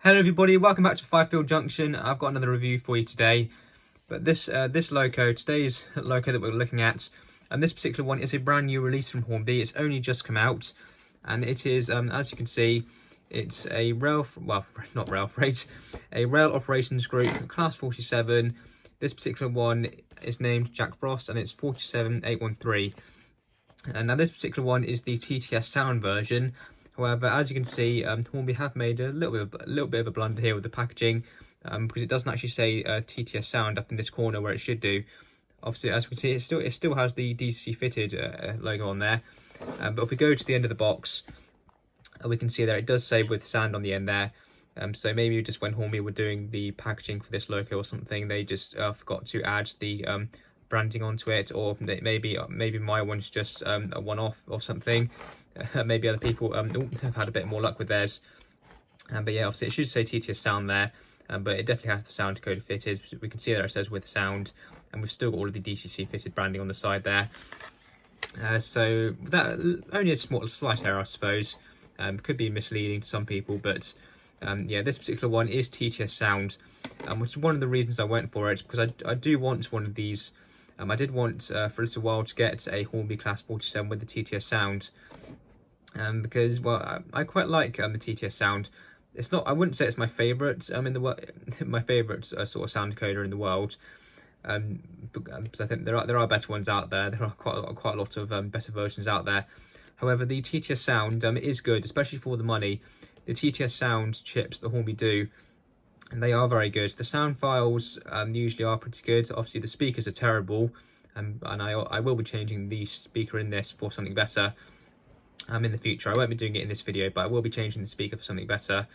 Hello everybody, welcome back to Fifield Junction. I've got another review for you today. But this loco, today's loco that we're looking at, and this particular one is a brand new release from Hornby. It's only just come out, and it is, as you can see, it's a rail operations group, class 47. This particular one is named Jack Frost, and it's 47813. And now this particular one is the TTS sound version. However, as you can see, Hornby have made a little bit of a blunder here with the packaging, because it doesn't actually say TTS sound up in this corner where it should do. Obviously, as we can see, it still has the DC fitted logo on there. But if we go to the end of the box, we can see there it does say with sound on the end there. So maybe just when Hornby were doing the packaging for this logo or something, they just forgot to add the branding onto it, or maybe my one's just a one-off or something. Maybe other people have had a bit more luck with theirs. But yeah, obviously it should say TTS sound there, but it definitely has the sound decoder fitted. We can see there it says with sound, and we've still got all of the DCC fitted branding on the side there. So that only a slight error, I suppose. Could be misleading to some people, but yeah, this particular one is TTS sound, which is one of the reasons I went for it, because I do want one of these. I did want for a little while to get a Hornby Class 47 with the TTS sound, because, well, I quite like the TTS sound. It's not, I wouldn't say it's my favourite my favourite sort of sound decoder in the world. Because I think there are better ones out there. There are quite a lot of better versions out there. However, the TTS sound is good, especially for the money. The TTS sound chips that Hornby do, and they are very good. The sound files usually are pretty good. Obviously, the speakers are terrible, and I will be changing the speaker in this for something better in the future. I won't be doing it in this video, but I will be changing the speaker for something better.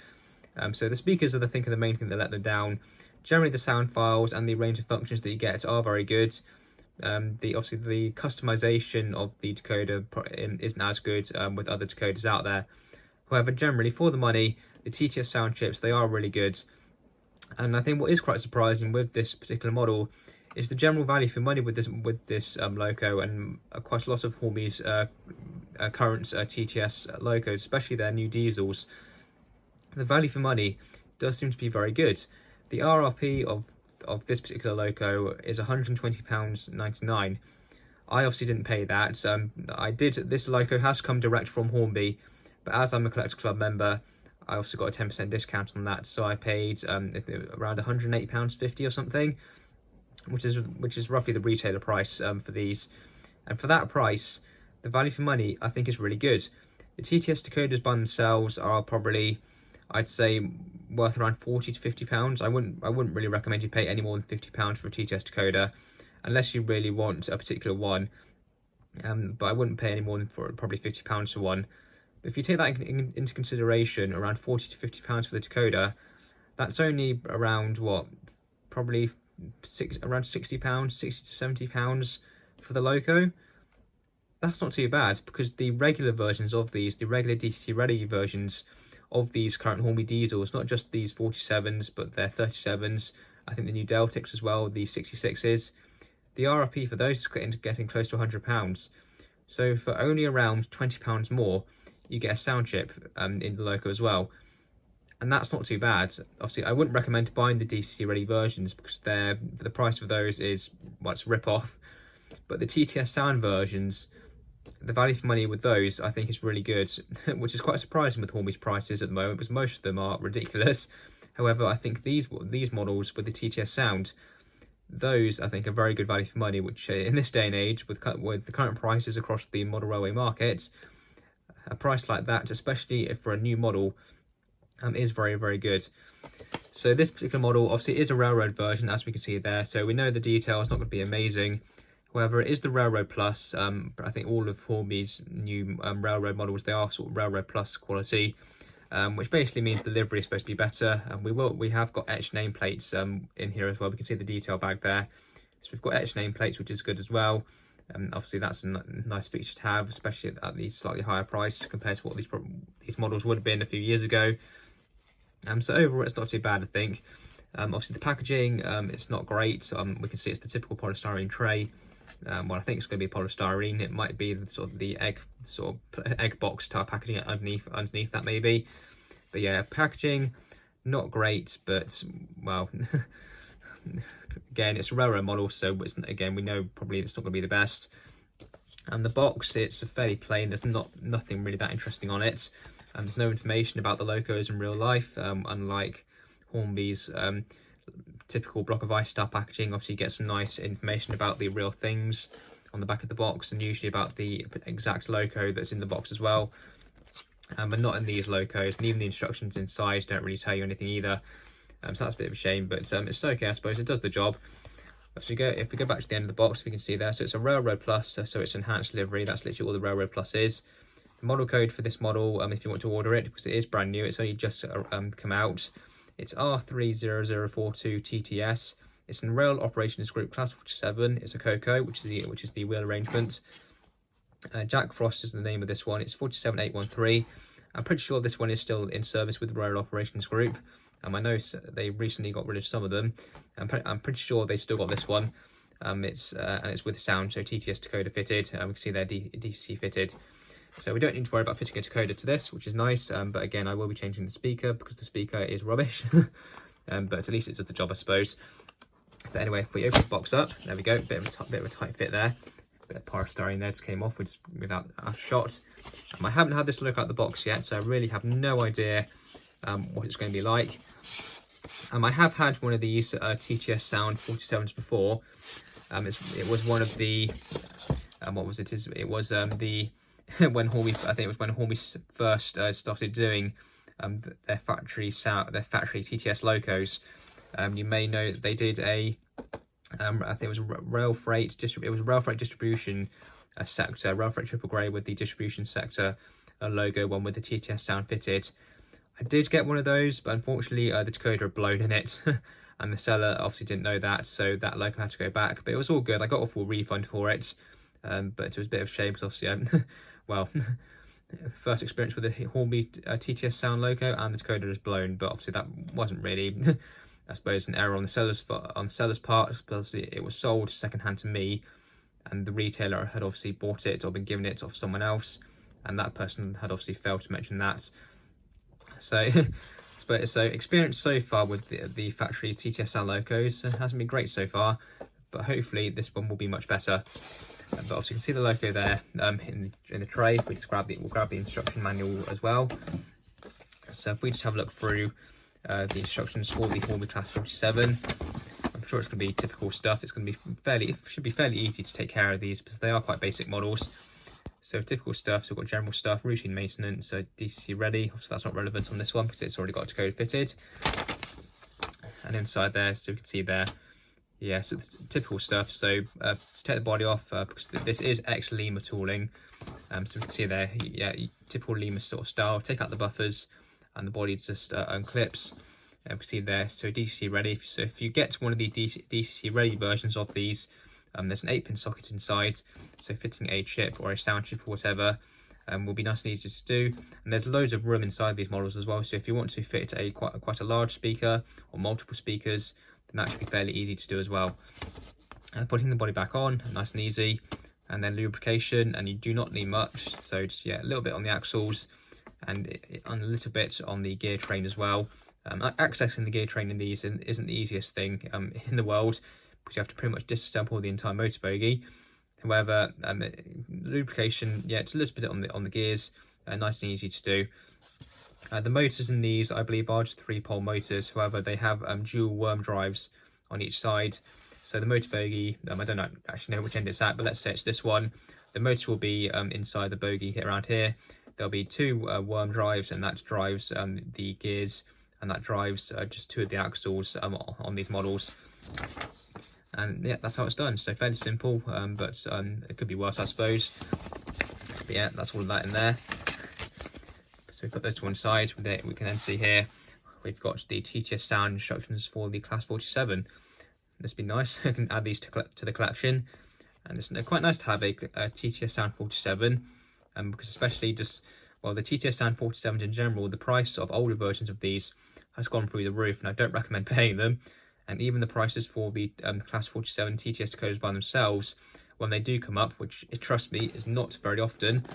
So the speakers are, I think, the main thing that let them down. Generally, the sound files and the range of functions that you get are very good. Obviously, the customization of the decoder isn't as good with other decoders out there. However, generally, for the money, the TTS sound chips, they are really good. And I think what is quite surprising with this particular model is the general value for money with this loco, and quite a lot of Hornby's current TTS locos, especially their new diesels. The value for money does seem to be very good. The RRP of this particular loco is £120.99. I obviously didn't pay that. This loco has come direct from Hornby, but as I'm a Collector Club member, I also got a 10% discount on that, so I paid around £108.50 or something, which is roughly the retailer price for these. And for that price, the value for money, I think, is really good. The TTS decoders by themselves are probably, I'd say, worth around £40 to £50. I wouldn't really recommend you pay any more than £50 for a TTS decoder, unless you really want a particular one. But I wouldn't pay any more than probably £50 for one. If you take that into consideration, around £40 to £50 for the decoder, that's only around what, probably around £60, £60 to £70 for the loco. That's not too bad, because the regular versions of these, the regular DCC ready versions of these current Hornby diesels, not just these 47s, but their 37s, I think the new Deltics as well, the 66s, the RRP for those is getting close to £100. So for only around £20 more, you get a sound chip in the loco as well, and that's not too bad. Obviously, I wouldn't recommend buying the DCC ready versions, because the price of those is, well, it's a rip-off. But the TTS sound versions, the value for money with those, I think, is really good, which is quite surprising with Hornby's prices at the moment, because most of them are ridiculous. However, I think these models with the TTS sound, those, I think, are very good value for money, which in this day and age, with the current prices across the model railway market, a price like that, especially for a new model, is very, very good. So this particular model obviously is a railroad version, as we can see there, so we know the detail is not going to be amazing. However, it is the Railroad Plus. I think all of Hornby's new railroad models, they are sort of Railroad Plus quality, which basically means delivery is supposed to be better. And we have got etched nameplates in here as well. We can see the detail bag there. So we've got etched nameplates, which is good as well. Obviously, that's a nice feature to have, especially at the slightly higher price compared to what these models would have been a few years ago. So overall, it's not too bad, I think. Obviously, the packaging, it's not great. We can see it's the typical polystyrene tray. Well, I think it's going to be polystyrene. It might be the egg box type packaging underneath that maybe. But yeah, packaging not great, but well, again, it's a railroad model, so it's, again, we know probably it's not going to be the best. And the box, it's fairly plain. There's nothing really that interesting on it. There's no information about the locos in real life, unlike Hornby's typical block of ice style packaging. Obviously, you get some nice information about the real things on the back of the box, and usually about the exact loco that's in the box as well. But not in these locos, and even the instructions inside don't really tell you anything either. So that's a bit of a shame, but it's okay, I suppose. It does the job. If we go back to the end of the box, we can see there. So it's a Railroad Plus, so it's enhanced livery. That's literally all the Railroad Plus is. The model code for this model, if you want to order it, because it is brand new, it's only just come out. It's R30042 TTS. It's in Rail Operations Group Class 47. It's a Coco, which is the wheel arrangement. Jack Frost is the name of this one. It's 47813. I'm pretty sure this one is still in service with the Rail Operations Group. I know they recently got rid of some of them. I'm pretty sure they've still got this one. And it's with sound, so TTS decoder fitted. We can see they're DC fitted. So we don't need to worry about fitting a decoder to this, which is nice. But again, I will be changing the speaker because the speaker is rubbish. But at least it does the job, I suppose. But anyway, if we open the box up, there we go. Bit of a tight fit there. Bit of polystyrene there just came off without a shot. I haven't had this look at the box yet, so I really have no idea what it's going to be like. I have had one of these TTS Sound 47s before. It was one of the what was it? It was the when Hornby, I think it was when Hornby first started doing their factory TTS locos. You may know that they did a I think it was rail freight distribution sector, rail freight triple grey with the distribution sector logo, one with the TTS Sound fitted. I did get one of those, but unfortunately the decoder had blown in it, and the seller obviously didn't know that, so that logo had to go back. But it was all good. I got a full refund for it, but it was a bit of a shame because obviously, well, first experience with the Hornby TTS Sound logo, and the decoder was blown. But obviously that wasn't really, I suppose, an error on the seller's part, because it was sold secondhand to me, and the retailer had obviously bought it or been given it off someone else, and that person had obviously failed to mention that. So, experience so far with the factory TTS Sound locos hasn't been great so far, but hopefully this one will be much better. But obviously you can see the logo there in the tray. If we just we'll grab the instruction manual as well. So if we just have a look through the instructions for the Hornby Class 47, I'm sure it's going to be typical stuff. It's going to be should be fairly easy to take care of these because they are quite basic models. So typical stuff, so we've got general stuff, routine maintenance, so DC ready. Obviously that's not relevant on this one because it's already got a decoder fitted. And inside there, so we can see there, yeah, so it's typical stuff. So to take the body off, because this is ex-Lima tooling, so we can see there, yeah, typical Lima sort of style. Take out the buffers and the body just unclips. We can see there, so DC ready. So if you get one of the DC ready versions of these, there's an 8-pin socket inside, so fitting a chip or a sound chip or whatever will be nice and easy to do. And there's loads of room inside these models as well, so if you want to fit quite a large speaker or multiple speakers, then that should be fairly easy to do as well. Putting the body back on, nice and easy, and then lubrication, and you do not need much, so just, yeah, a little bit on the axles and a little bit on the gear train as well. Accessing the gear train in these isn't the easiest thing in the world, because you have to pretty much disassemble the entire motor bogie. However, lubrication, yeah, it's a little bit on the gears, nice and easy to do. The motors in these, I believe, are just 3-pole motors. However, they have dual worm drives on each side. So the motor bogie, I don't actually know which end it's at, but let's say it's this one. The motor will be inside the bogie around here. There'll be 2 worm drives, and that drives the gears, and that drives just 2 of the axles on these models. And yeah, that's how it's done. So fairly simple, but it could be worse, I suppose. But yeah, that's all of that in there. So we put those to one side. With it, we can then see here we've got the TTS Sound instructions for the Class 47. This would be nice. I can add these to the collection, and it's quite nice to have a TTS Sound 47, because especially just, well, the TTS Sound 47s in general, the price of older versions of these has gone through the roof, and I don't recommend paying them. And even the prices for the Class 47 TTS decoders by themselves, when they do come up, which, trust me, is not very often,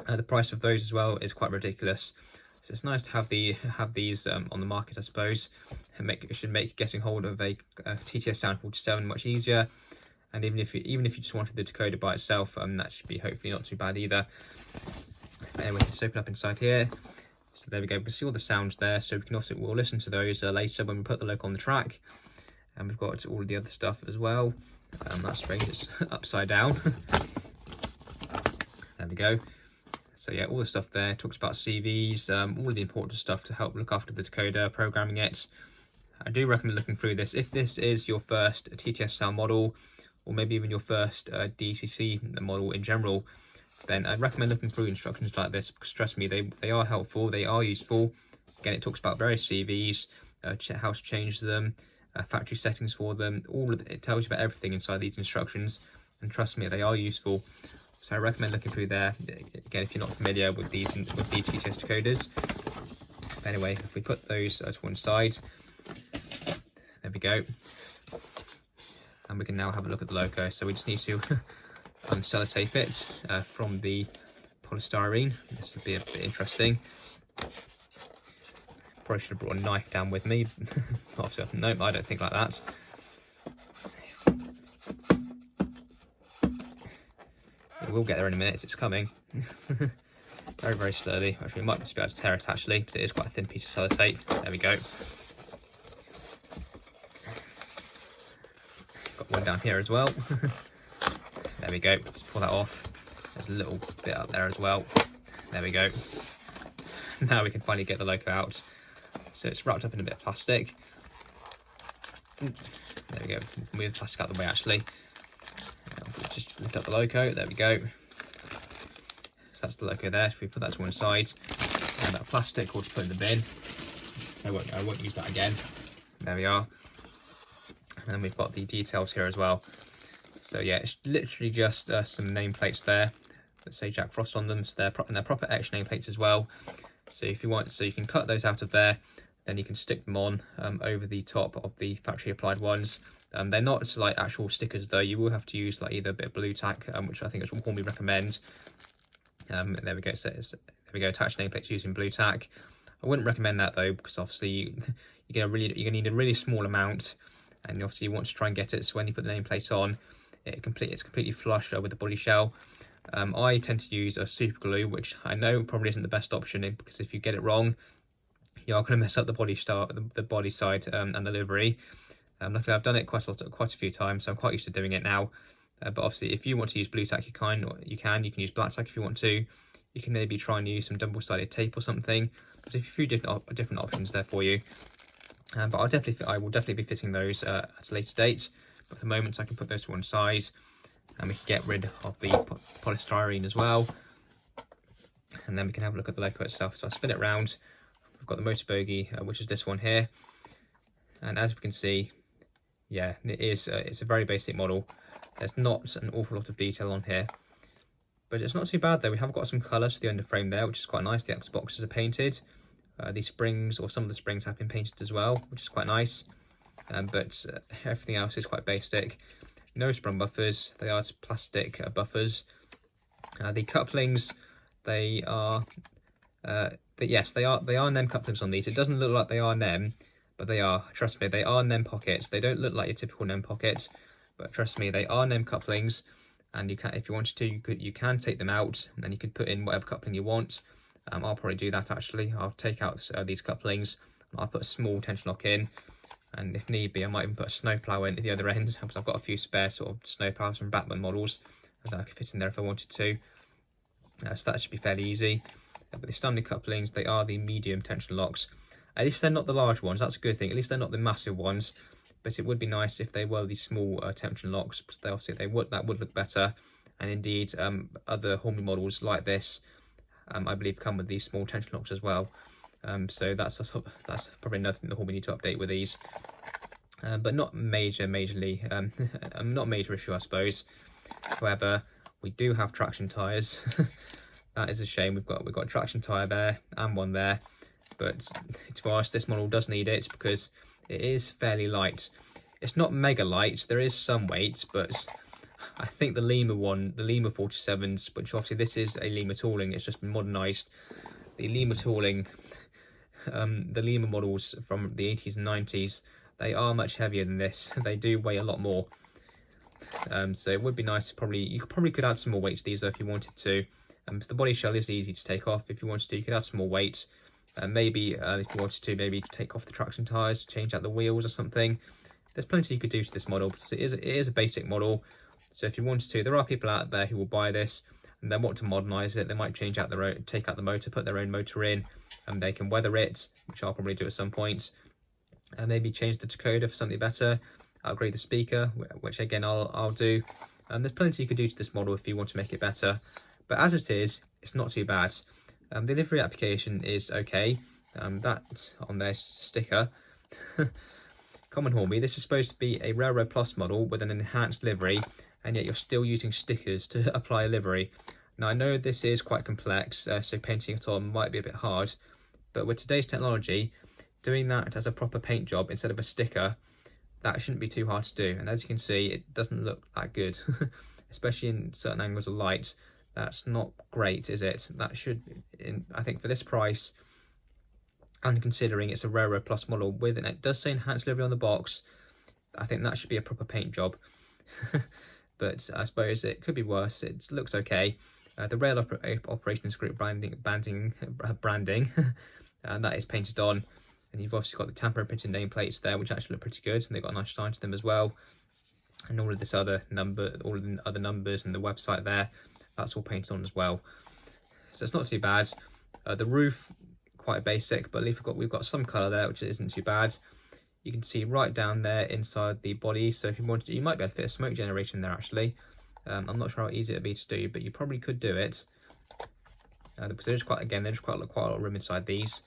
the price of those as well is quite ridiculous. So it's nice to have these on the market, I suppose. And it should make getting hold of a TTS Sound 47 much easier. And even if you just wanted the decoder by itself, that should be hopefully not too bad either. Anyway, let's open up inside here. So there we go. We can see all the sounds there. So we'll listen to those later when we put the logo on the track. And we've got all of the other stuff as well. That's strange. It's upside down. There we go. So yeah, all the stuff there talks about CVs, all of the important stuff to help look after the decoder, programming it. I do recommend looking through this. If this is your first TTS sound model, or maybe even your first DCC model in general, then I'd recommend looking through instructions like this, because trust me, they are helpful, they are useful. Again, it talks about various CVs, how to change them, factory settings for them. It tells you about everything inside these instructions, and trust me, they are useful. So I recommend looking through there, again, if you're not familiar with these TTS decoders. Anyway, if we put those to one side, there we go. And we can now have a look at the logo. So we just need to unsellotape it from the polystyrene. This would be a bit interesting. Probably should have brought a knife down with me. Nope, I don't think like that. We'll get there in a minute, it's coming. Very, very slowly. Actually, we might just be able to tear it actually, because it is quite a thin piece of sellotape. There we go. Got one down here as well. There we go, just pull that off. There's a little bit up there as well. There we go. Now we can finally get the logo out. So it's wrapped up in a bit of plastic. There we go, move the plastic out of the way actually. Just lift up the logo, there we go. So that's the logo there. If we put that to one side, and that plastic we'll just put in the bin. So I won't use that again. There we are. And then we've got the details here as well. So yeah, it's literally just some nameplates there that say Jack Frost on them. So they're proper etched nameplates as well. So if you want, so you can cut those out of there, then you can stick them on over the top of the factory applied ones. They're not like actual stickers though. You will have to use like either a bit of blue tack, which I think is what Hornby recommends. There we go. So there we go. Attach nameplates using blue tack. I wouldn't recommend that though, because obviously you're gonna need a really small amount, and obviously you want to try and get it so when you put the nameplate on, it's completely flush with the body shell. I tend to use a super glue, which I know probably isn't the best option, because if you get it wrong, you are going to mess up the body side and the livery. Luckily, I've done it quite a few times, so I'm quite used to doing it now. But obviously, if you want to use blue tack, you can use black tack if you want to. You can maybe try and use some double-sided tape or something. There's a few different options there for you. But I will definitely be fitting those at a later date. But at the moment, I can put those to one side, and we can get rid of the polystyrene as well. And then we can have a look at the logo itself. So I spin it around. We've got the motor bogie, which is this one here. And as we can see, yeah, it's a very basic model. There's not an awful lot of detail on here, but it's not too bad though. We have got some colour to the underframe there, which is quite nice. The Xboxes are painted. These springs, or some of the springs, have been painted as well, which is quite nice. But everything else is quite basic. No sprung buffers. They are plastic buffers. The couplings, they are NEM couplings on these. It doesn't look like they are NEM, but they are. Trust me, they are NEM pockets. They don't look like your typical NEM pockets, but trust me, they are NEM couplings. And you can, if you wanted to, you can take them out, and then you could put in whatever coupling you want. I'll probably do that actually. I'll take out these couplings. I'll put a small tension lock in, and if need be, I might even put a snowplow in at the other end, because I've got a few spare sort of snowplows from Batman models that I could fit in there if I wanted to. So that should be fairly easy. But the standard couplings, they are the medium tension locks. At least they're not the large ones. That's a good thing. At least they're not the massive ones. But it would be nice if they were the small tension locks, because that would look better. And indeed, other Hornby models like this, I believe, come with these small tension locks as well. So that's probably another thing that Hornby need to update with these. But not majorly, not a major issue, I suppose. However, we do have traction tyres. That is a shame. We've got a traction tyre there and one there. But to be honest, this model does need it because it is fairly light. It's not mega light. There is some weight, but I think the Lima 47s, which obviously this is a Lima tooling, it's just been modernised. The Lima tooling, the Lima models from the 80s and 90s, they are much heavier than this. They do weigh a lot more. So it would be nice, you probably could add some more weight to these though if you wanted to. The body shell is easy to take off. If you wanted to, you could add some more weight. Maybe if you wanted to, maybe take off the traction tyres, change out the wheels or something. There's plenty you could do to this model, because it is a basic model. So if you wanted to, there are people out there who will buy this and they want to modernise it. They might change out take out the motor, put their own motor in, and they can weather it, which I'll probably do at some point. And maybe change the decoder for something better, upgrade the speaker, which again I'll do. There's plenty you could do to this model if you want to make it better. But as it is, it's not too bad. The livery application is okay. That on their sticker. Common Hornby. This is supposed to be a Railroad Plus model with an enhanced livery, and yet you're still using stickers to apply a livery. Now I know this is quite complex, so painting it on might be a bit hard, but with today's technology, doing that as a proper paint job instead of a sticker, that shouldn't be too hard to do. And as you can see, it doesn't look that good, especially in certain angles of light. That's not great, is it? That should, I think for this price, and considering it's a Railroad Plus model with, and it does say enhanced livery on the box, I think that should be a proper paint job. But I suppose it could be worse. It looks okay. The rail operations group branding, and that is painted on. And you've obviously got the tamper printed nameplates there, which actually look pretty good, and they've got a nice shine to them as well. And all of this other all of the other numbers and the website there, that's all painted on as well. So it's not too bad. The roof, quite basic, but at least we've got some colour there, which isn't too bad. You can see right down there inside the body, so if you wanted to, you might be able to fit a smoke generator in there actually. I'm not sure how easy it would be to do, but you probably could do it. Because there's quite a lot of room inside these.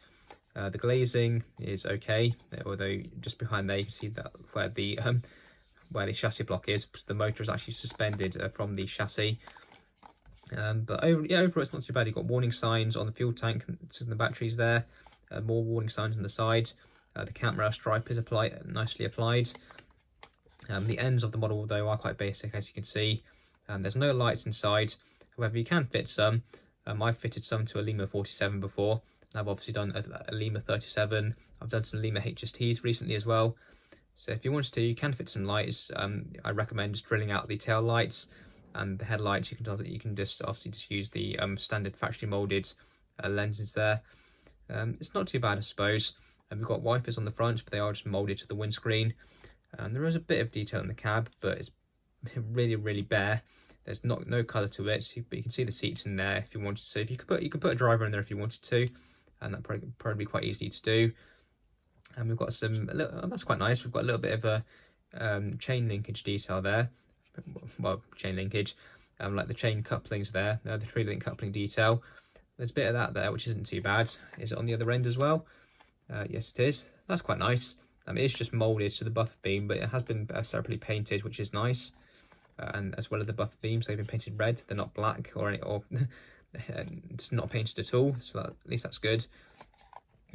The glazing is okay, although just behind there you can see that where the chassis block is. The motor is actually suspended from the chassis. But overall it's not too bad. You've got warning signs on the fuel tank and the batteries there. More warning signs on the side. The camera stripe is nicely applied. The ends of the model, though, are quite basic, as you can see. There's no lights inside. However, you can fit some. I've fitted some to a Lima 47 before. I've obviously done a Lima 37. I've done some Lima HSTs recently as well. So if you wanted to, you can fit some lights. I recommend just drilling out the tail lights and the headlights. You can just use the standard factory molded lenses there. It's not too bad, I suppose. We've got wipers on the front, but they are just molded to the windscreen. There is a bit of detail in the cab, but it's really bare. There's no colour to it, but you can see the seats in there if you wanted to. So if you could put a driver in there if you wanted to, and that'd probably be quite easy to do. And we've got that's quite nice. We've got a little bit of a chain linkage detail there. Well, chain linkage, like the chain couplings there, the 3-link coupling detail. There's a bit of that there, which isn't too bad. Is it on the other end as well? Yes, it is. That's quite nice. It is just moulded to the buffer beam, but it has been separately painted, which is nice. And as well as the buffer beams, they've been painted red. They're not black or it's not painted at all. So at least that's good.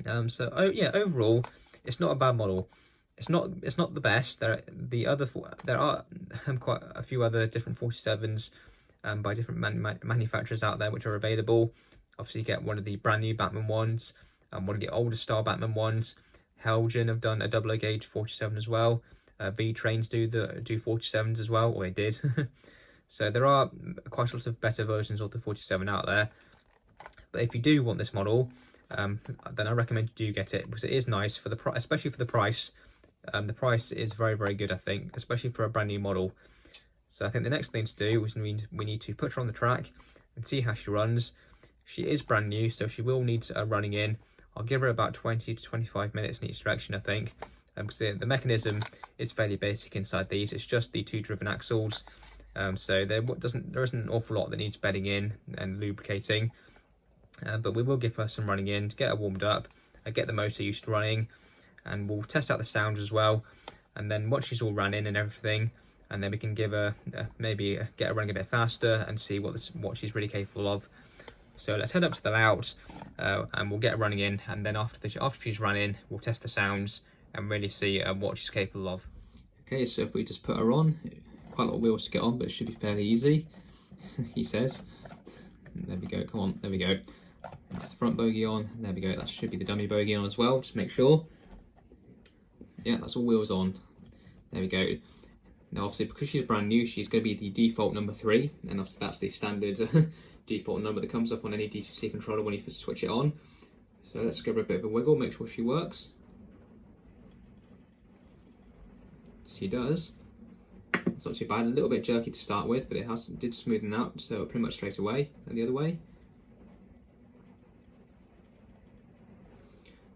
Overall, it's not a bad model. It's not the best. There are quite a few other different 47s by different manufacturers out there which are available. Obviously, you get one of the brand new Batman ones, one of the older style Batman ones. Helgen have done a double gauge 47 as well. V-Trains do 47s as well, or they did. So there are quite a lot of better versions of the 47 out there. But if you do want this model, then I recommend you do get it, because it is nice for the especially for the price. The price is very good, I think, especially for a brand new model. So I think the next thing to do is we need to put her on the track and see how she runs. She is brand new, so she will need running in. I'll give her about 20 to 25 minutes in each direction, I think. Because the mechanism is fairly basic inside these. It's just the 2 driven axles. So there isn't an awful lot that needs bedding in and lubricating. But we will give her some running in to get her warmed up, get the motor used to running, and we'll test out the sound as well. And then once she's all run in and everything, and then we can give her maybe get her running a bit faster and see what she's really capable of. So let's head up to the layout and we'll get her running in, and then after she's run in, we'll test the sounds and really see what she's capable of. Okay, so if we just put her on, quite a lot of wheels to get on, but it should be fairly easy, he says. There we go, come on, there we go. That's the front bogie on. There we go. That should be the dummy bogie on as well. Just make sure. Yeah, that's all wheels on. There we go. Now, obviously, because she's brand new, she's going to be the default number 3, and obviously that's the standard default number that comes up on any DCC controller when you switch it on. So let's give her a bit of a wiggle, make sure she works. She does. It's not too bad. A little bit jerky to start with, but it did smoothen out, so pretty much straight away. And the other way.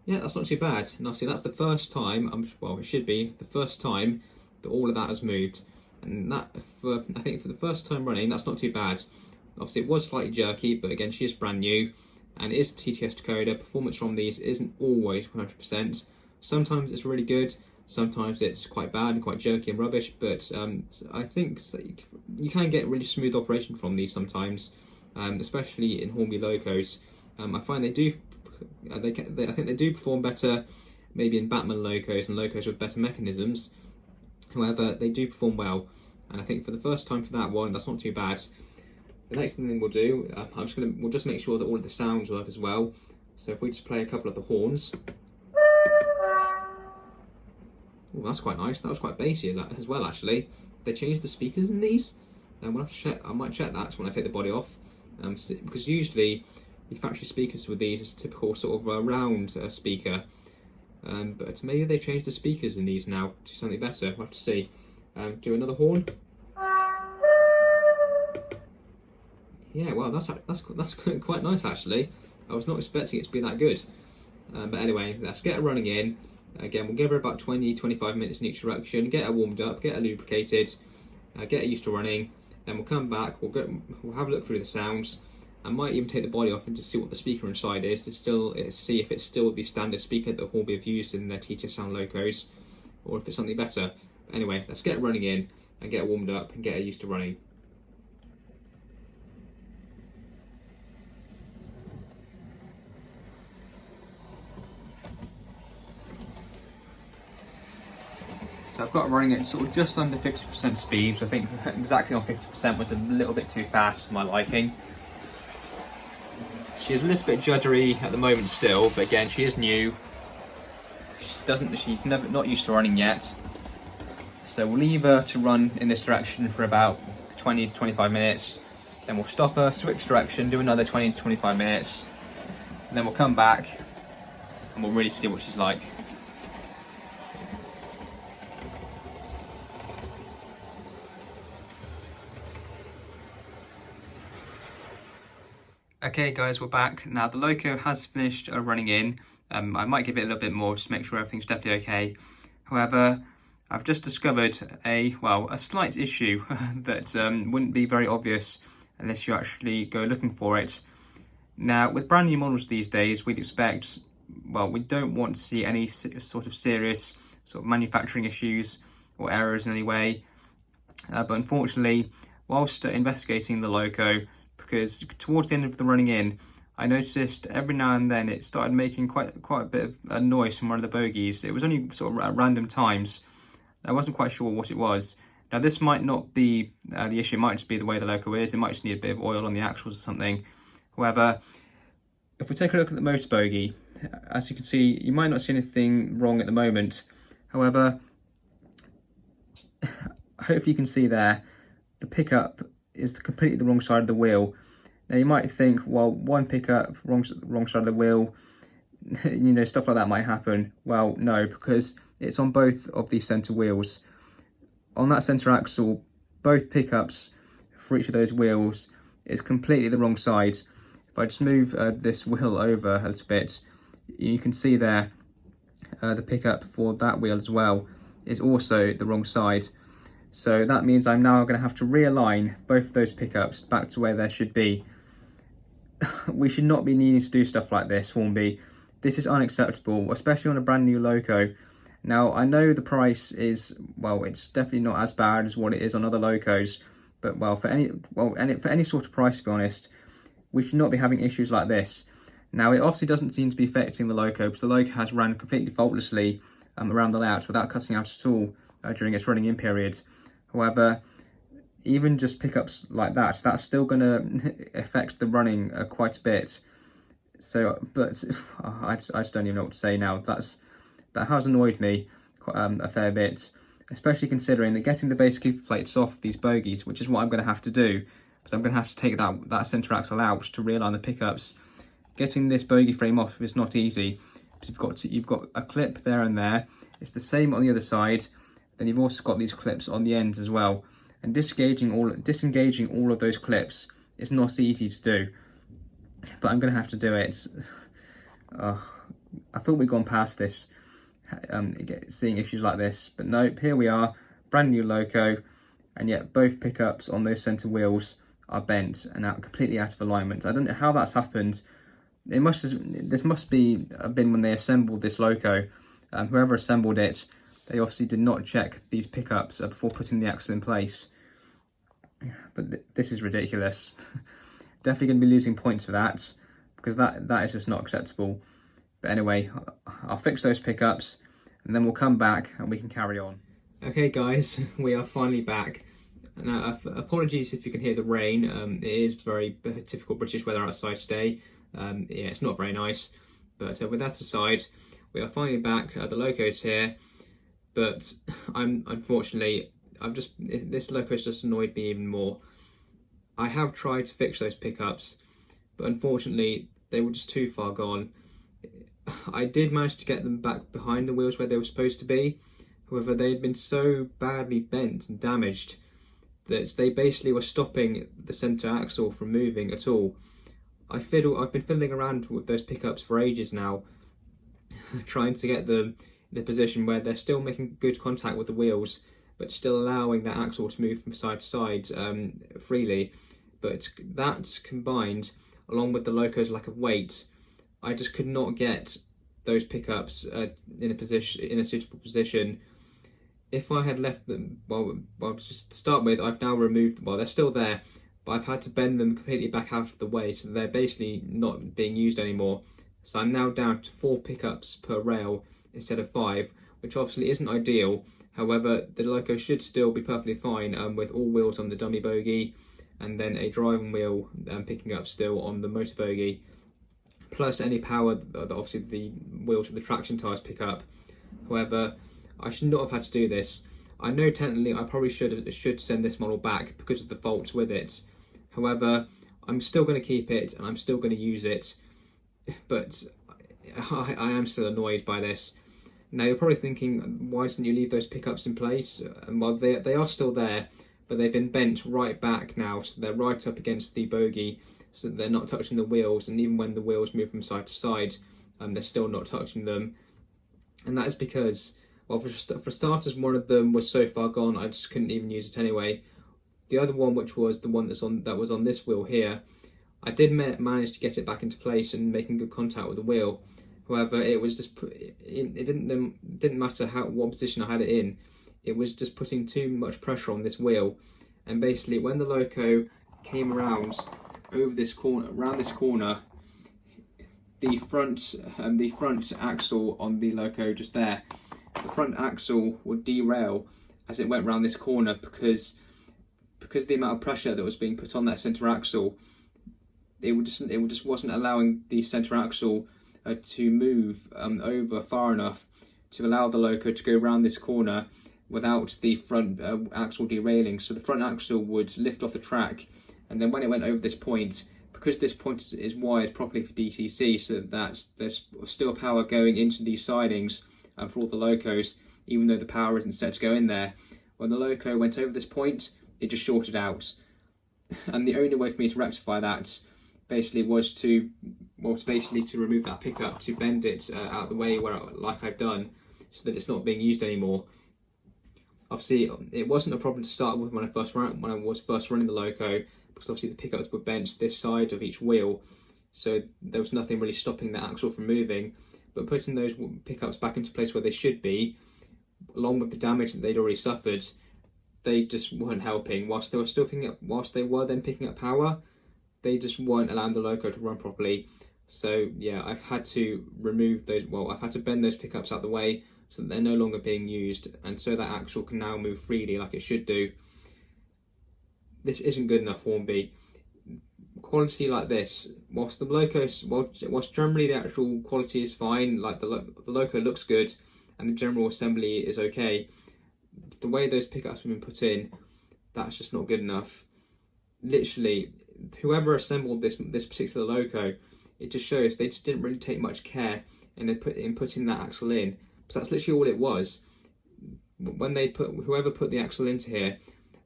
Yeah, that's not too bad. And obviously that's the first time, well, it should be the first time that all of that has moved. And that, I think for the first time running, that's not too bad. Obviously it was slightly jerky, but again, she is brand new. And it is a TTS decoder. Performance from these isn't always 100%. Sometimes it's really good. Sometimes it's quite bad and quite jerky and rubbish. But I think you can get really smooth operation from these sometimes, especially in Hornby locos. I find they do. I think they do perform better, maybe in Batman locos and locos with better mechanisms. However, they do perform well, and I think for the first time for that one, that's not too bad. The next thing we'll do, we'll just make sure that all of the sounds work as well. So if we just play a couple of the horns. Oh, that's quite nice. That was quite bassy as well, actually. They changed the speakers in these. We'll have to check. I might check that when I take the body off, because usually the factory speakers with these is a typical sort of round speaker, but maybe they changed the speakers in these now to something better. We'll have to see. Do another horn. Yeah, well, that's quite nice actually. I was not expecting it to be that good, but anyway, let's get her running in. Again, we'll give her about 20-25 minutes in each direction. Get her warmed up, get her lubricated, get her used to running. Then we'll come back. We'll have a look through the sounds. I might even take the body off and just see what the speaker inside is to see if it's still the standard speaker that Hornby have used in their TTS sound locos, or if it's something better. But anyway, let's get running in and get her warmed up and get her used to running. So I've got her running at sort of just under 50% speed, so I think exactly on 50% was a little bit too fast for my liking. She is a little bit juddery at the moment still, but again, she is new. She's not used to running yet. So we'll leave her to run in this direction for about 20 to 25 minutes. Then we'll stop her, switch direction, do another 20 to 25 minutes. And then we'll come back and we'll really see what she's like. Okay guys, we're back. Now the loco has finished running in. I might give it a little bit more just to make sure everything's definitely okay. However, I've just discovered a slight issue that wouldn't be very obvious unless you actually go looking for it. Now with brand new models these days, we'd expect, we don't want to see any sort of serious sort of manufacturing issues or errors in any way. But unfortunately, whilst investigating the loco, because towards the end of the running in, I noticed every now and then it started making quite a bit of a noise from one of the bogies. It was only sort of at random times. I wasn't quite sure what it was. Now this might not be the issue, it might just be the way the loco is. It might just need a bit of oil on the axles or something. However, if we take a look at the motor bogie, as you can see, you might not see anything wrong at the moment. However, hopefully you can see there, the pickup is completely the wrong side of the wheel. Now you might think, well, one pickup, wrong side of the wheel, you know, stuff like that might happen. Well, no, because it's on both of these centre wheels. On that centre axle, both pickups for each of those wheels is completely the wrong side. If I just move this wheel over a little bit, you can see there the pickup for that wheel as well is also the wrong side. So that means I'm now going to have to realign both of those pickups back to where they should be. We should not be needing to do stuff like this, Hornby. This is unacceptable, especially on a brand new loco. Now, I know the price is, it's definitely not as bad as what it is on other locos, but for any sort of price, to be honest, we should not be having issues like this. Now, it obviously doesn't seem to be affecting the loco, because the loco has run completely faultlessly around the layout without cutting out at all during its running in periods. However, even just pickups like that, that's still going to affect the running quite a bit. So, but I just don't even know what to say now. That has annoyed me a fair bit, especially considering that getting the base keeper plates off these bogies, which is what I'm going to have to do, because I'm going to have to take that centre axle out to realign the pickups. Getting this bogie frame off is not easy, because you've got a clip there and there. It's the same on the other side. Then you've also got these clips on the ends as well, and disengaging all of those clips is not easy to do. But I'm going to have to do it. I thought we'd gone past this, seeing issues like this, but nope, here we are, brand new loco, and yet both pickups on those centre wheels are bent and completely out of alignment. I don't know how that's happened. This must be been when they assembled this loco. Whoever assembled it, they obviously did not check these pickups before putting the axle in place. But this is ridiculous. Definitely going to be losing points for that, because that is just not acceptable. But anyway, I'll fix those pickups and then we'll come back and we can carry on. Okay guys, we are finally back. Now, apologies if you can hear the rain. It is very typical British weather outside today. Yeah, it's not very nice. But with that aside, we are finally back. The loco's here, but this loco's just annoyed me even more. I have tried to fix those pickups, but unfortunately they were just too far gone. I did manage to get them back behind the wheels where they were supposed to be. However, they had been so badly bent and damaged that they basically were stopping the centre axle from moving at all. I've been fiddling around with those pickups for ages now, trying to get them in a position where they're still making good contact with the wheels, but still allowing that axle to move from side to side freely. But that combined, along with the loco's lack of weight, I just could not get those pickups in a suitable position. If I had left them, well, just to start with, I've now removed them. Well, they're still there, but I've had to bend them completely back out of the way, so they're basically not being used anymore. So I'm now down to 4 pickups per rail instead of 5, which obviously isn't ideal. However, the loco should still be perfectly fine with all wheels on the dummy bogie, and then a driving wheel picking up still on the motor bogie, plus any power that obviously the wheels with the traction tyres pick up. However, I should not have had to do this. I know technically I probably should send this model back because of the faults with it. However, I'm still going to keep it and I'm still going to use it, but I am still annoyed by this. Now you're probably thinking, why didn't you leave those pickups in place? Well, they are still there, but they've been bent right back now, so they're right up against the bogie, so they're not touching the wheels, and even when the wheels move from side to side, they're still not touching them. And that is because, well, for starters, one of them was so far gone I just couldn't even use it anyway. The other one, which was the one that was on this wheel here, I did manage to get it back into place and making good contact with the wheel. However, it was just it didn't matter what position I had it in. It was just putting too much pressure on this wheel, and basically when the loco came around this corner, the front axle on the loco just there, the front axle would derail as it went around this corner because the amount of pressure that was being put on that centre axle, it just wasn't allowing the centre axle to move over far enough to allow the loco to go around this corner without the front axle derailing. So the front axle would lift off the track, and then when it went over this point, because this point is wired properly for DTC, so that there's still power going into these sidings for all the locos, even though the power isn't set to go in there. When the loco went over this point, it just shorted out. And the only way for me to rectify that basically was to remove that pickup, to bend it out of the way like I've done, so that it's not being used anymore. Obviously, it wasn't a problem to start with when I was first running the loco, because obviously the pickups were bent this side of each wheel, so there was nothing really stopping the axle from moving. But putting those pickups back into place where they should be, along with the damage that they'd already suffered, they just weren't helping. Whilst they were then picking up power, they just weren't allowing the loco to run properly. So yeah, I've had to I've had to bend those pickups out of the way so that they're no longer being used, and so that axle can now move freely like it should do. This isn't good enough, Hornby. quality like this, whilst generally the actual quality is fine, like the loco looks good and the general assembly is okay, the way those pickups have been put in, that's just not good enough. Literally, whoever assembled this particular loco, it just shows they just didn't really take much care in putting that axle in, because that's literally all it was. When whoever put the axle into here,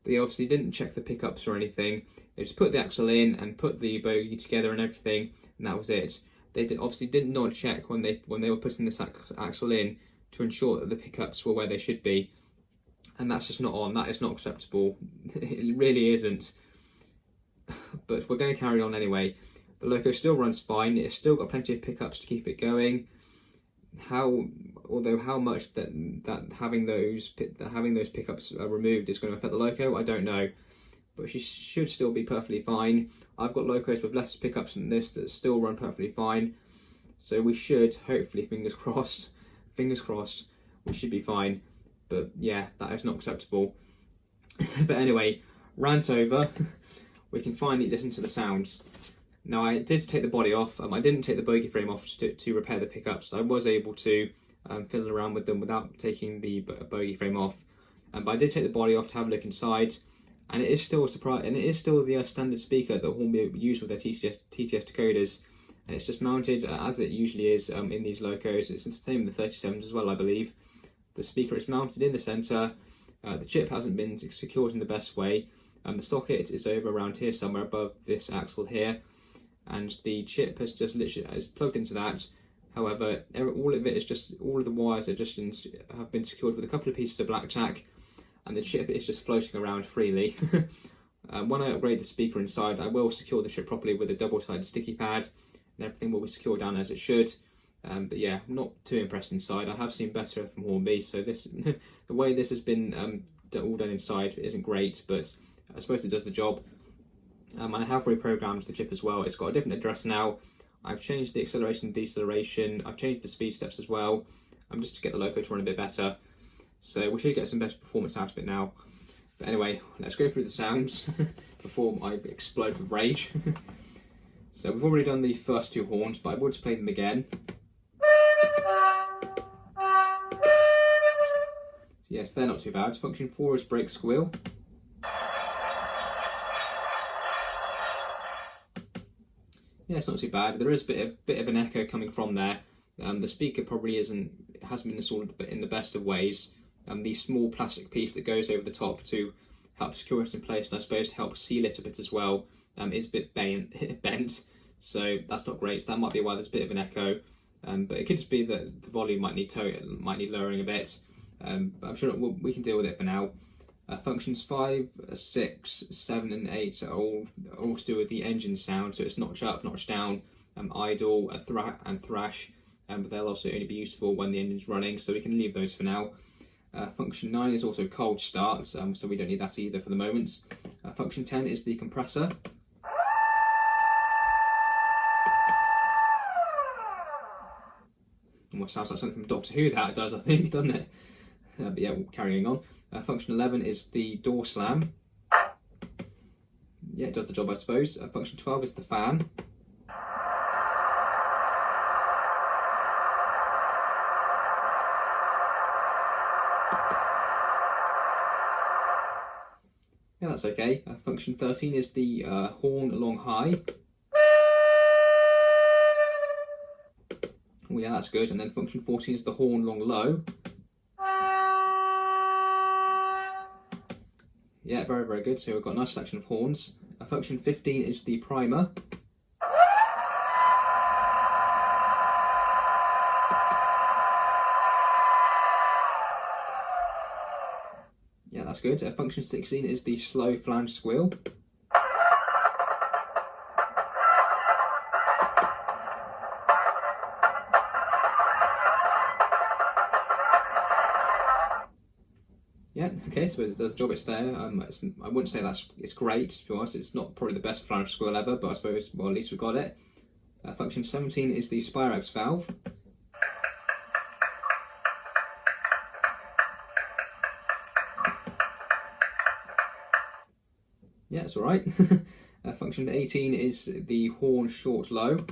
they obviously didn't check the pickups or anything. They just put the axle in and put the bogie together and everything, and that was it. They obviously did not check when they were putting this axle in to ensure that the pickups were where they should be, and that's just not on. That is not acceptable. It really isn't. But we're going to carry on anyway. The loco still runs fine. It's still got plenty of pickups to keep it going. Although how much that having those pickups removed is going to affect the loco, I don't know. But she should still be perfectly fine. I've got locos with less pickups than this that still run perfectly fine. So we should, hopefully, fingers crossed, we should be fine. But yeah, that is not acceptable. But anyway, rant over. We can finally listen to the sounds. Now, I did take the body off. I didn't take the bogie frame off to repair the pickups. I was able to fiddle around with them without taking the bogie frame off. But I did take the body off to have a look inside, and it is still a surprise. And it is still the standard speaker that Hornby use with their TTS decoders, and it's just mounted as it usually is in these locos. It's the same in the 37s as well, I believe. The speaker is mounted in the centre. The chip hasn't been secured in the best way. The socket is over around here somewhere above this axle here, and the chip has just literally plugged into that. However, all of the wires have been secured with a couple of pieces of black tack, and the chip is just floating around freely. When I upgrade the speaker inside, I will secure the chip properly with a double-sided sticky pad, and everything will be secured down as it should. But yeah, I'm not too impressed inside. I have seen better from Hornby, so this the way this has been all done inside isn't great, but I suppose it does the job. And I have reprogrammed the chip as well. It's got a different address now. I've changed the acceleration and deceleration. I've changed the speed steps as well. Just to get the loco to run a bit better. So we should get some better performance out of it now. But anyway, let's go through the sounds before I explode with rage. So we've already done the first two horns, but I will just play them again. Yes, they're not too bad. Function 4 is brake squeal. Yeah, it's not too bad. There is a bit of an echo coming from there. The speaker probably hasn't been installed in the best of ways. The small plastic piece that goes over the top to help secure it in place, and I suppose to help seal it a bit as well, is a bit bent. So that's not great. So that might be why there's a bit of an echo. But it could just be that the volume might need lowering a bit. But I'm sure we can deal with it for now. Functions 5, 6, 7 and 8 are all to do with the engine sound, so it's notch up, notch down, idle, and thrash, but they'll also only be useful when the engine's running, so we can leave those for now. Function 9 is also cold start, so we don't need that either for the moment. Function 10 is the compressor. Almost sounds like something from Doctor Who, that does, I think, doesn't it? But yeah, carrying on. Function 11 is the door slam. Yeah, it does the job, I suppose. Function 12 is the fan. Yeah, that's okay. Function 13 is the horn along high. Oh yeah, that's good. And then function 14 is the horn along low. Yeah, very, very good. So we've got a nice selection of horns. Function 15 is the primer. Yeah, that's good. Function 16 is the slow flange squeal. Yeah, okay, so it does the job, it's there. I wouldn't say it's great, to be honest. It's not probably the best flange squeal ever, but I suppose, well, at least we've got it. Function 17 is the Spirax valve. Yeah, it's alright. Function 18 is the horn short low,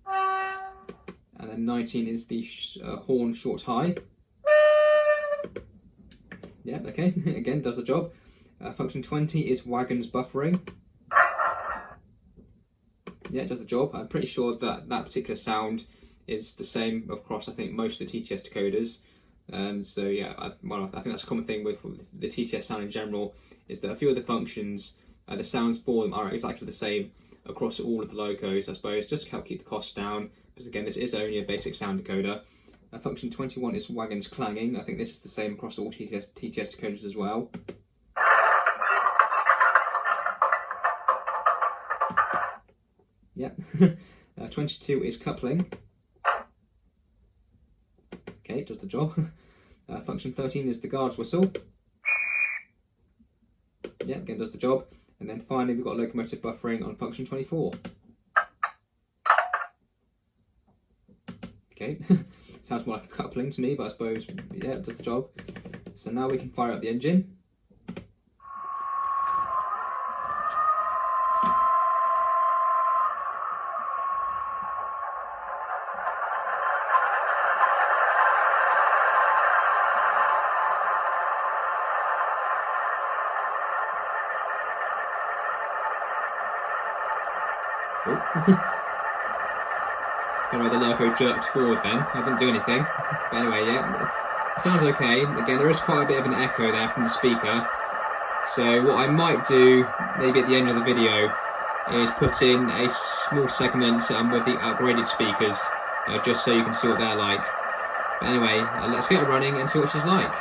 and then 19 is the horn short high. Yeah, okay, again, does the job. Function 20 is wagons buffering. Yeah, it does the job. I'm pretty sure that that particular sound is the same across, I think, most of the TTS decoders. So yeah, I think that's a common thing with the TTS sound in general, is that a few of the functions, the sounds for them are exactly the same across all of the locos, I suppose, just to help keep the costs down, because again, this is only a basic sound decoder. Function 21 is wagons clanging. I think this is the same across all TTS decoders as well. Yep. 22 is coupling. Okay, does the job. Function 13 is the guard's whistle. Yeah, again, does the job. And then finally, we've got locomotive buffering on function 24. Okay, sounds more like a coupling to me, but I suppose, yeah, it does the job. So now we can fire up the engine. Anyway, the loco jerked forward then. I didn't do anything. But anyway, yeah, it sounds okay. Again, there is quite a bit of an echo there from the speaker. So what I might do, maybe at the end of the video, is put in a small segment with the upgraded speakers, just so you can see what they're like. But anyway, let's get it running and see what she's like.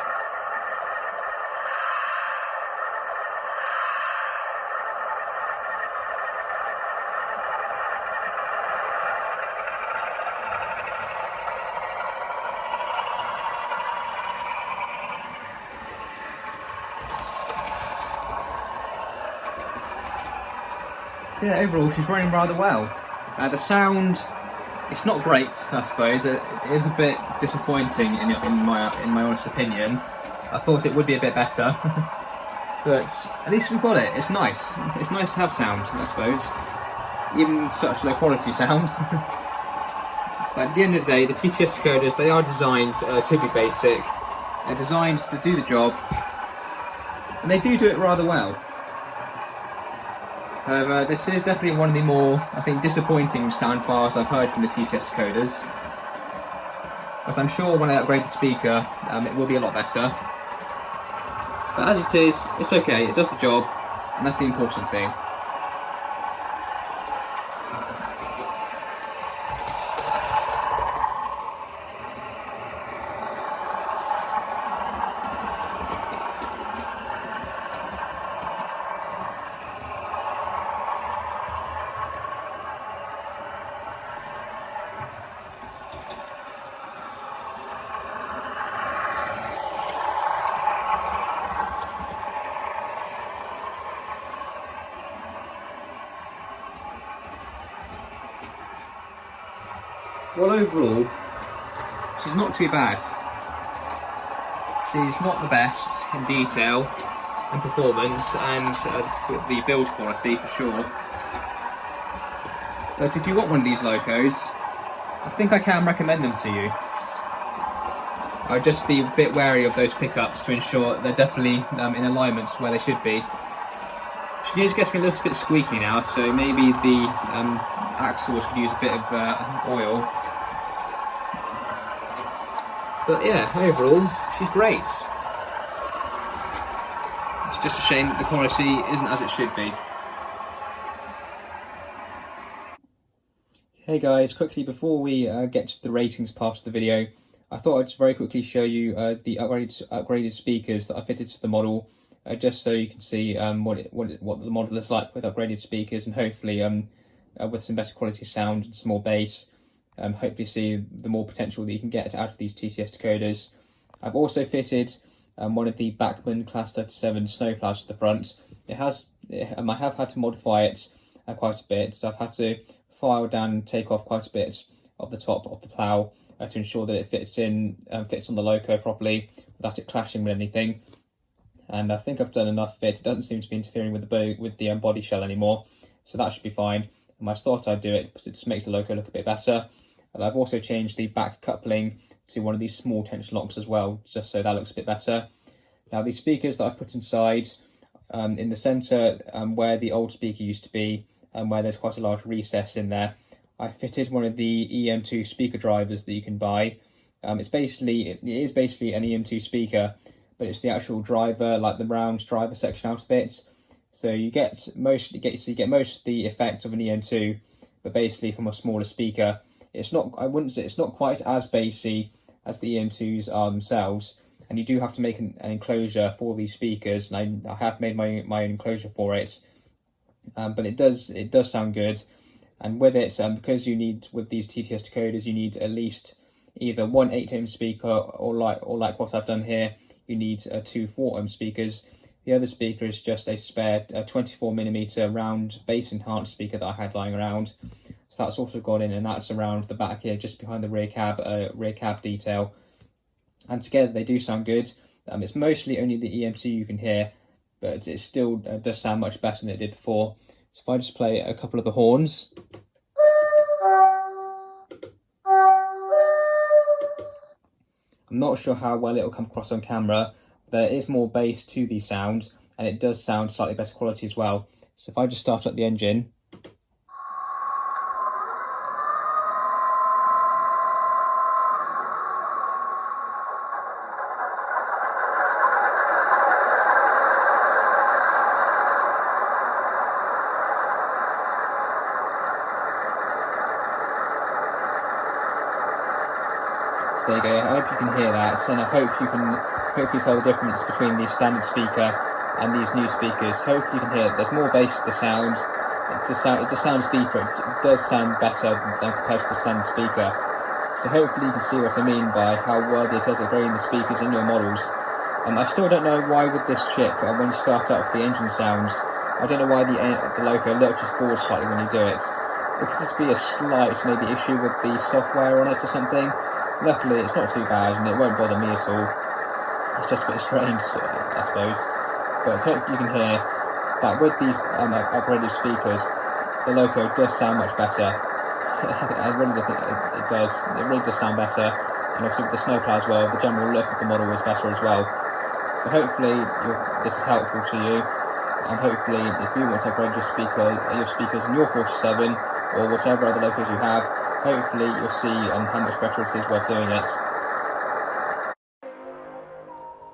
So yeah, overall she's running rather well. The sound, it's not great, I suppose. It is a bit disappointing in my honest opinion. I thought it would be a bit better, but at least we've got it. It's nice. It's nice to have sound, I suppose, even such low quality sound. But at the end of the day, the TTS decoders, they are designed to be basic. They're designed to do the job, and they do it rather well. However, this is definitely one of the more, I think, disappointing sound files I've heard from the TTS decoders. But I'm sure when I upgrade the speaker, it will be a lot better. But as it is, it's okay, it does the job, and that's the important thing. Well, overall, she's not too bad. She's not the best in detail and performance and the build quality for sure. But if you want one of these locos, I think I can recommend them to you. I'd just be a bit wary of those pickups to ensure they're definitely in alignment to where they should be. She is getting a little bit squeaky now, so maybe the axles could use a bit of oil. But yeah, overall, she's great. It's just a shame that the quality isn't as it should be. Hey guys, quickly before we get to the ratings part of the video, I thought I'd just very quickly show you the upgraded speakers that I fitted to the model, just so you can see what the model is like with upgraded speakers, and hopefully with some better quality sound and some more bass. Hopefully see the more potential that you can get out of these TTS decoders. I've also fitted one of the Bachmann Class 37 snowplows to the front. I have had to modify it quite a bit, so I've had to file down and take off quite a bit of the top of the plough to ensure that it fits on the loco properly without it clashing with anything. And I think I've done enough of it. It doesn't seem to be interfering with the body shell anymore. so that should be fine. And I just thought I'd do it because it just makes the loco look a bit better. And I've also changed the back coupling to one of these small tension locks as well, just so that looks a bit better. Now these speakers that I put inside, in the centre where the old speaker used to be, and where there's quite a large recess in there, I fitted one of the EM2 speaker drivers that you can buy. It is basically an EM2 speaker, but it's the actual driver, like the round driver section out of it. So you get most of the effect of an EM2, but basically from a smaller speaker. It's not, I wouldn't say it's not quite as bassy as the EM2s are themselves, and you do have to make an enclosure for these speakers, and I have made my own enclosure for it. But it does sound good, and with it, because with these TTS decoders, you need at least either one 8-ohm speaker, or like what I've done here, you need two 4-ohm speakers. The other speaker is just a spare 24mm round bass enhanced speaker that I had lying around. So that's also gone in, and that's around the back here, just behind the rear cab detail. And together they do sound good. It's mostly only the EM2 you can hear, but it still does sound much better than it did before. So if I just play a couple of the horns. I'm not sure how well it'll come across on camera. There is more bass to the sound, and it does sound slightly better quality as well. So if I just start up the engine. So there you go, I hope you can hear that, and I hope you can hopefully tell the difference between the standard speaker and these new speakers. Hopefully you can hear it. There's more bass to the sound. It just sounds deeper. It does sound better than compared to the standard speaker. So hopefully you can see what I mean by how worthy it is of grading the speakers in your models. I still don't know why with this chip, when you start up the engine sounds, I don't know why the loco lurches forward slightly when you do it. It could just be a slight maybe issue with the software on it or something. Luckily it's not too bad and it won't bother me at all. It's just a bit strange, I suppose. But hopefully you can hear that with these upgraded speakers, the loco does sound much better. I really do think it does. It really does sound better. And obviously with the snowplow as well, the general look of the model is better as well. But hopefully this is helpful to you. And hopefully if you want to upgrade your speakers in your 47 or whatever other locos you have, hopefully you'll see how much better it is worth doing it.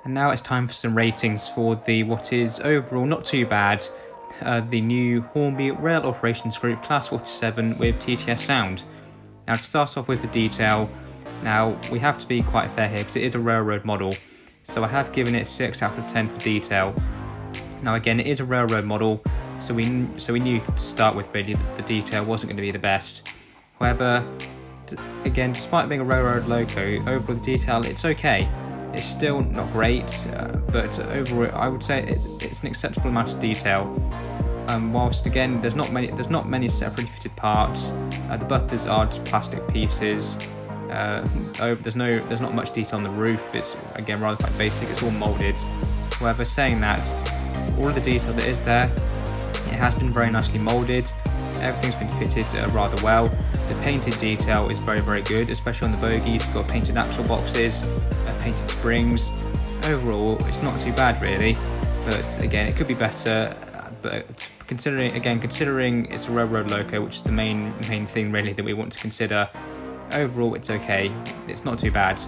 And now it's time for some ratings for what is overall not too bad, the new Hornby Rail Operations Group Class 47 with TTS sound. Now to start off with the detail, now we have to be quite fair here because it is a railroad model, so I have given it 6 out of 10 for detail. Now again, it is a railroad model, so we knew to start with really that the detail wasn't going to be the best. However, again, despite being a railroad loco, overall the detail, it's okay. It's still not great, but overall I would say it's an acceptable amount of detail. Whilst again there's not many separately fitted parts. The buffers are just plastic pieces. There's not much detail on the roof. It's again rather quite basic. It's all moulded. However, saying that, all of the detail that is there, it has been very nicely moulded. Everything's been fitted rather well. The painted detail is very, very good, especially on the bogies. We've got painted axle boxes, painted springs. Overall, it's not too bad really, but again, it could be better. But considering it's a railroad loco, which is the main thing really that we want to consider, overall it's okay. It's not too bad.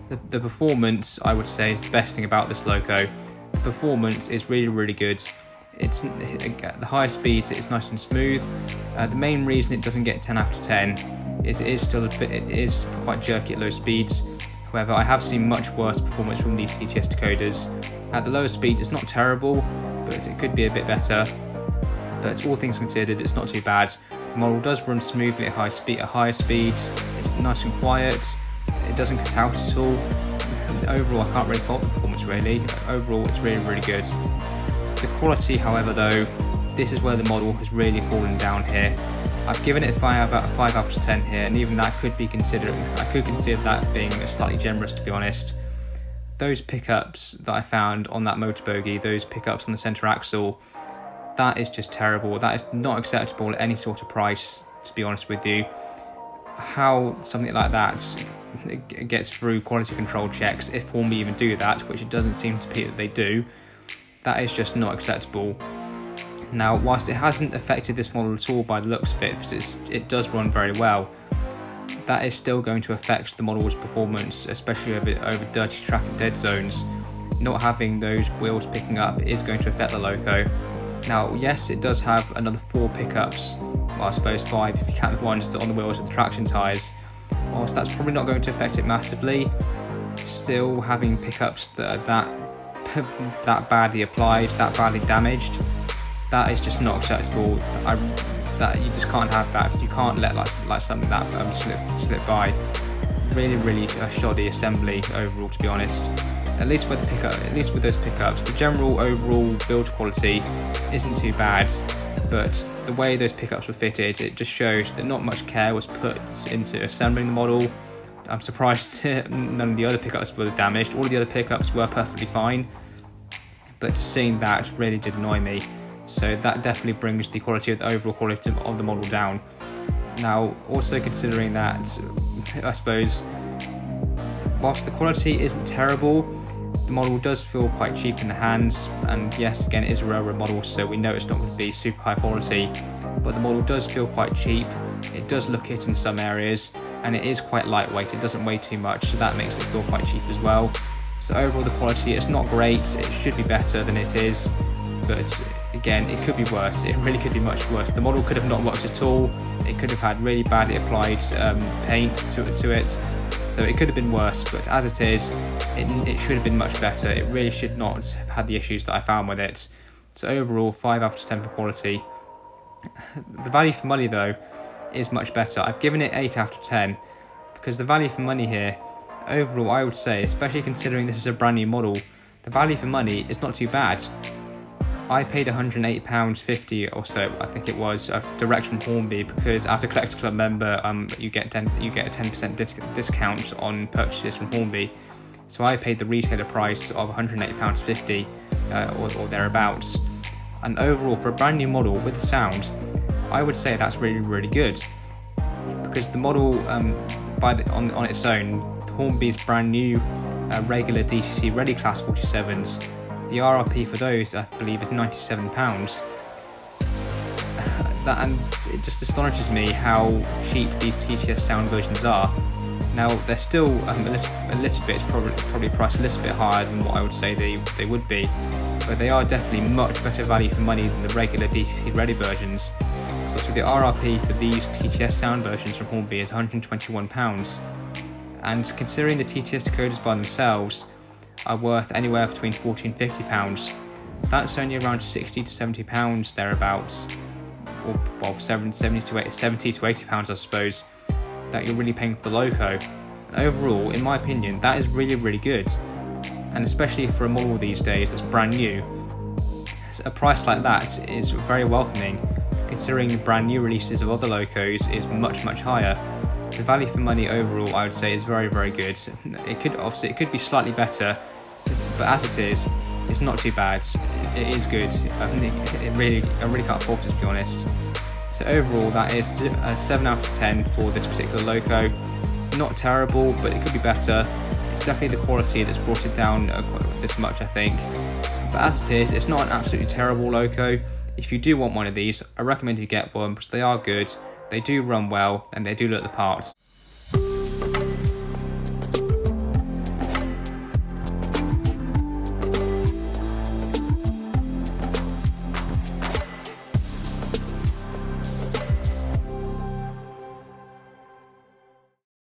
The performance, I would say, is the best thing about this loco. The performance is really, really good. It's the higher speeds, it's nice and smooth. The main reason it doesn't get 10 out of 10 is it is quite jerky at low speeds. However, I have seen much worse performance from these TTS decoders. At the lower speeds, it's not terrible, but it could be a bit better. But all things considered, it's not too bad. The model does run smoothly at higher speeds. It's nice and quiet. It doesn't cut out at all. Overall, I can't really fault the performance really. Overall, it's really, really good. The quality, however, though, this is where the model has really fallen down here. I've given it about a 5 out of 10 here, and even that I could consider that being slightly generous, to be honest. Those pickups that I found on that motor bogie, those pickups on the centre axle, That is just terrible. That is not acceptable at any sort of price, to be honest with you. How something like that gets through quality control checks, if Hornby even do that, which it doesn't seem to be that they do, that is just not acceptable. Now, whilst it hasn't affected this model at all by the looks of it, because it does run very well, that is still going to affect the model's performance, especially over dirty track and dead zones. Not having those wheels picking up is going to affect the loco. Now, yes, it does have another 4 pickups, well, I suppose 5 if you count the ones that are on the wheels with the traction tyres. Whilst that's probably not going to affect it massively, still having pickups that are that badly applied, that badly damaged, that is just not acceptable. That you just can't have that. You can't let like something that slip by. Really shoddy assembly overall, to be honest. At least with those pickups, the general overall build quality isn't too bad, but the way those pickups were fitted, it just shows that not much care was put into assembling the model. I'm surprised none of the other pickups were damaged. All of the other pickups were perfectly fine, but just seeing that really did annoy me. So that definitely brings the quality of the overall quality of the model down. Now, also considering that, I suppose, whilst the quality isn't terrible, the model does feel quite cheap in the hands, and yes, again, it is a railroad model, so we know it's not going to be super high quality, but the model does feel quite cheap. It does look it in some areas, and it is quite lightweight. It doesn't weigh too much, so that makes it feel quite cheap as well. So overall, the quality, it's not great. It should be better than it is, but again, it could be worse. It really could be much worse. The model could have not worked at all. It could have had really badly applied paint to it, so it could have been worse. But as it is, it should have been much better. It really should not have had the issues that I found with it. So overall, 5 out of 10 for quality. The value for money, though, is much better. I've given it 8 out of 10 because the value for money here, overall, I would say, especially considering this is a brand new model, the value for money is not too bad. I paid £108.50 or so, I think it was, direct from Hornby, because as a Collector Club member, you get a 10% discount on purchases from Hornby. So I paid the retailer price of £108.50 or thereabouts. And overall, for a brand new model with the sound, I would say that's really good, because the model on its own, Hornby's brand new regular DCC Ready Class 47s. The RRP for those, I believe, is £97. And it just astonishes me how cheap these TTS sound versions are. Now, they're still a little bit, probably priced a little bit higher than what I would say they would be, but they are definitely much better value for money than the regular DCC Ready versions. So the RRP for these TTS sound versions from Hornby is £121. And considering the TTS decoders by themselves are worth anywhere between £40 and £50, that's only around £60 to £70 thereabouts, or well, £70 to £80 I suppose, that you're really paying for the loco. And overall, in my opinion, that is really good, and especially for a model these days that's brand new, a price like that is very welcoming, considering the brand new releases of other locos is much higher. The value for money overall, I would say, is very good. It could be slightly better, but as it is, it's not too bad. It is good. I really can't fault it, to be honest. So overall, that is a 7 out of 10 for this particular loco. Not terrible, but it could be better. It's definitely the quality that's brought it down this much, I think. But as it is, it's not an absolutely terrible loco. If you do want one of these, I recommend you get one because they are good. They do run well, and they do look the part.